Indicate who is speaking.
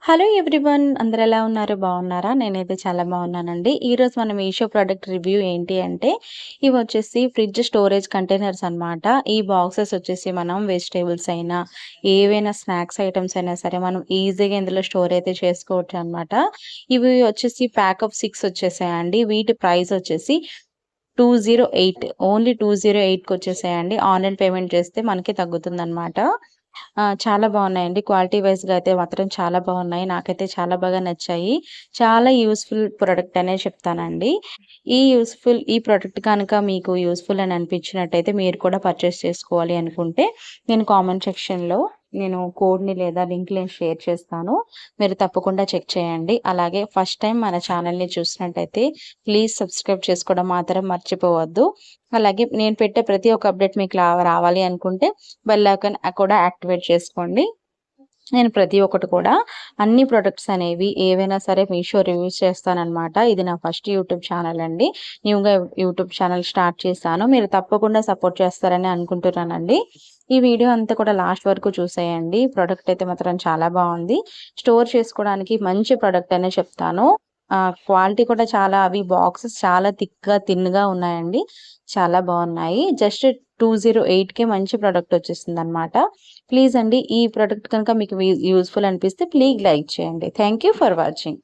Speaker 1: Hello everyone, అందరు ఎలా ఉన్నారు? బాగున్నారా? నేనైతే చాలా బాగున్నానండి. ఈరోజు మన మీషో ప్రోడక్ట్ రివ్యూ ఏంటి అంటే, ఇవి వచ్చేసి ఫ్రిడ్జ్ స్టోరేజ్ కంటైనర్స్ అనమాట. ఈ బాక్సెస్ వచ్చేసి మనం వెజిటేబుల్స్ అయినా, ఏవైనా స్నాక్స్ ఐటమ్స్ అయినా సరే మనం ఈజీగా ఇందులో స్టోర్ అయితే చేసుకోవచ్చు అనమాట. ఇవి వచ్చేసి ప్యాక్ ఆఫ్ 6 వచ్చేసాయండి. వీటి ప్రైస్ వచ్చేసి 208, ఓన్లీ 208కి వచ్చేసాయండి. ఆన్లైన్ పేమెంట్ చేస్తే మనకి తగ్గుతుందనమాట. చాలా బాగున్నాయండి. క్వాలిటీ వైస్‌గా అయితే మాత్రం చాలా బాగున్నాయి. నాకైతే చాలా బాగా నచ్చాయి. చాలా యూజ్‌ఫుల్ ప్రొడక్ట్ అనే చెప్తానండి. ఈ ప్రొడక్ట్ కనుక మీకు యూజ్‌ఫుల్ అని అనిపించినట్టయితే మీరు కూడా పర్చేస్ చేసుకోవాలి అనుకుంటే నేను కామెంట్ సెక్షన్‌లో కోడ్‌ని లేదా లింక్‌ని షేర్ చేస్తాను. మీరు తప్పకుండా చెక్ చేయండి. అలాగే ఫస్ట్ టైం మన ఛానల్‌ని చూసినట్టయితే ప్లీజ్ సబ్స్క్రైబ్ చేసుకోవడం మాత్రం మర్చిపోవద్దు. అలాగే నేను పెట్టే ప్రతి ఒక్క అప్డేట్ మీకు రావాలి అనుకుంటే బెల్ ఐకాన్ కూడా యాక్టివేట్ చేసుకోండి. నేను ప్రతి ఒక్కటి కూడా అన్ని ప్రొడక్ట్స్ అనేవి ఏవైనా సరే మీషో రివ్యూస్ చేస్తానన్నమాట. ఇది నా ఫస్ట్ యూట్యూబ్ ఛానల్ అండి. న్యూగా యూట్యూబ్ ఛానల్ స్టార్ట్ చేశాను. మీరు తప్పకుండా సపోర్ట్ చేస్తారని అనుకుంటున్నానండి. ఈ వీడియో అంతా కూడా లాస్ట్ వరకు చూసేయండి. ప్రొడక్ట్ అయితే మాత్రం చాలా బాగుంది. స్టోర్ చేసుకోవడానికి మంచి ప్రొడక్ట్ అనే చెప్తాను. క్వాలిటీ కూడా చాలా, అవి బాక్సెస్ చాలా థిన్‌గా ఉన్నాయండి. చాలా బాగున్నాయి. జస్ట్ 208కే మంచి ప్రొడక్ట్ వచ్చేసిందనమాట. ప్లీజ్ అండి, ఈ ప్రొడక్ట్ కనుక మీకు యూజ్‌ఫుల్ అనిపిస్తే ప్లీజ్ లైక్ చేయండి. Thank you for watching.